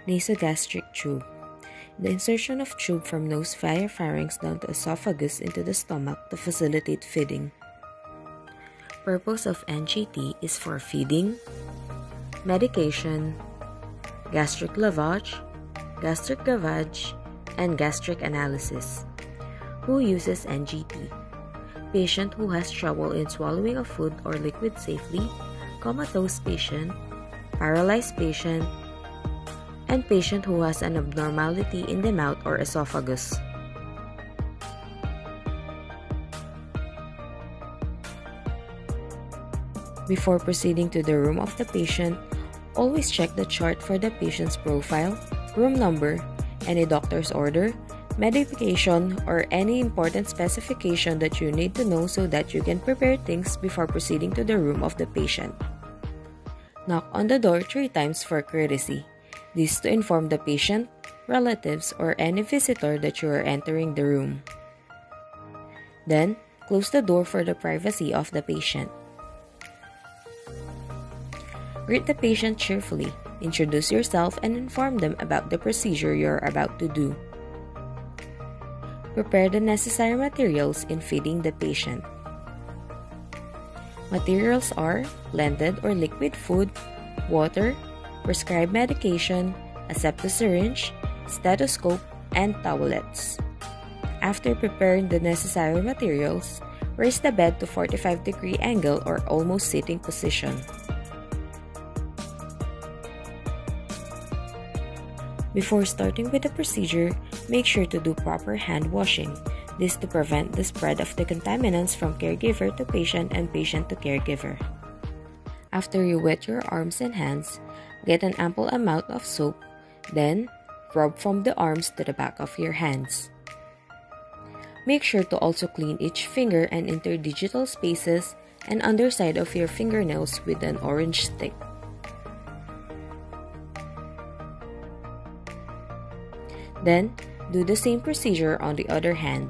Nasogastric tube. The insertion of tube from nose via pharynx down to esophagus into the stomach to facilitate feeding. Purpose of NGT is for feeding, medication, gastric lavage, gastric gavage, and gastric analysis. Who uses NGT? Patient who has trouble in swallowing a food or liquid safely, comatose patient, paralyzed patient, and patient who has an abnormality in the mouth or esophagus. Before proceeding to the room of the patient, always check the chart for the patient's profile, room number, any doctor's order, medication, or any important specification that you need to know so that you can prepare things before proceeding to the room of the patient. Knock on the door 3 times for courtesy. This to inform the patient, relatives, or any visitor that you are entering the room. Then, close the door for the privacy of the patient. Greet the patient cheerfully, introduce yourself, and inform them about the procedure you are about to do. Prepare the necessary materials in feeding the patient. Materials are blended or liquid food, water, prescribed medication, a septic syringe, stethoscope, and towelettes. After preparing the necessary materials, raise the bed to 45-degree angle or almost sitting position. Before starting with the procedure, make sure to do proper hand washing. This to prevent the spread of the contaminants from caregiver to patient and patient to caregiver. After you wet your arms and hands, get an ample amount of soap, then rub from the arms to the back of your hands. Make sure to also clean each finger and interdigital spaces and underside of your fingernails with an orange stick. Then, do the same procedure on the other hand.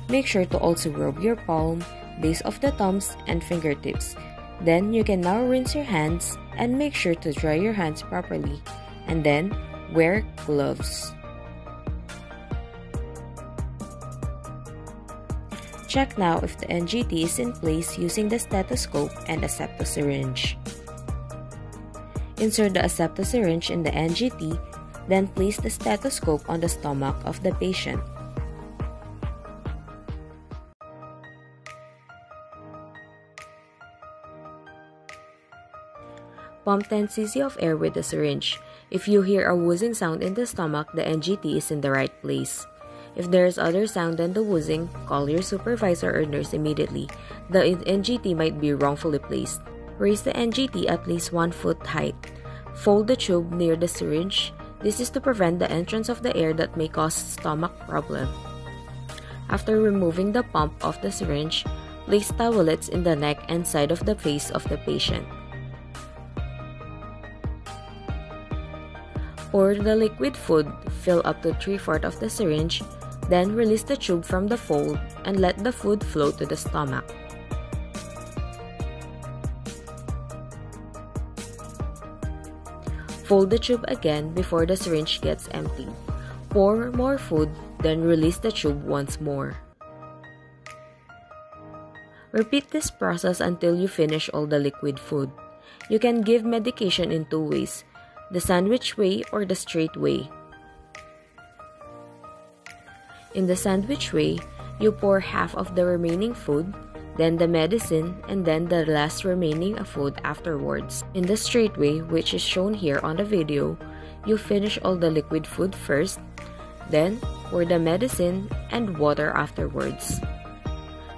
Make sure to also rub your palm, base of the thumbs, and fingertips. Then, you can now rinse your hands and make sure to dry your hands properly. And then, wear gloves. Check now if the NGT is in place using the stethoscope and a septic syringe. Insert the aseptic syringe in the NGT, then place the stethoscope on the stomach of the patient. Pump 10 cc of air with the syringe. If you hear a wheezing sound in the stomach, the NGT is in the right place. If there is other sound than the wheezing, call your supervisor or nurse immediately. The NGT might be wrongfully placed. Raise the NGT at least 1 foot height. Fold the tube near the syringe. This is to prevent the entrance of the air that may cause stomach problem. After removing the pump of the syringe, place towelettes in the neck and side of the face of the patient. Pour the liquid food, fill up to 3/4 of the syringe, then release the tube from the fold and let the food flow to the stomach. Fold the tube again before the syringe gets emptied. Pour more food, then release the tube once more. Repeat this process until you finish all the liquid food. You can give medication in 2 ways, the sandwich way or the straight way. In the sandwich way, you pour half of the remaining food, then the medicine, and then the last remaining food afterwards. In the straight way, which is shown here on the video, you finish all the liquid food first, then pour the medicine and water afterwards.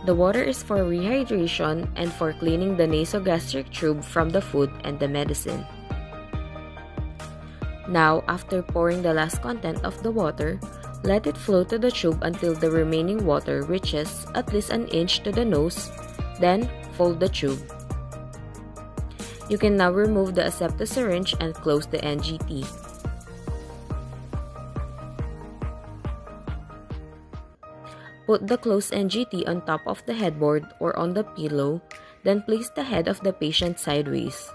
The water is for rehydration and for cleaning the nasogastric tube from the food and the medicine. Now, after pouring the last content of the water, let it flow to the tube until the remaining water reaches at least an inch to the nose, then fold the tube. You can now remove the aseptic syringe and close the NGT. Put the closed NGT on top of the headboard or on the pillow, then place the head of the patient sideways.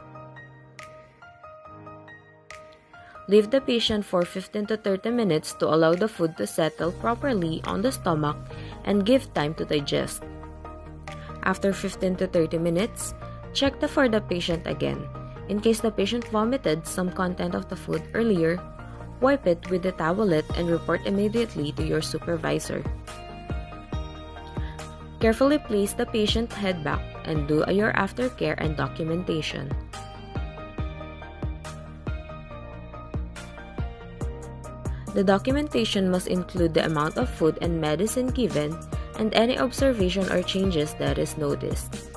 Leave the patient for 15 to 30 minutes to allow the food to settle properly on the stomach and give time to digest. After 15 to 30 minutes, check for the patient again. In case the patient vomited some content of the food earlier, wipe it with a towelette and report immediately to your supervisor. Carefully place the patient head back and do your aftercare and documentation. The documentation must include the amount of food and medicine given and any observation or changes that is noticed.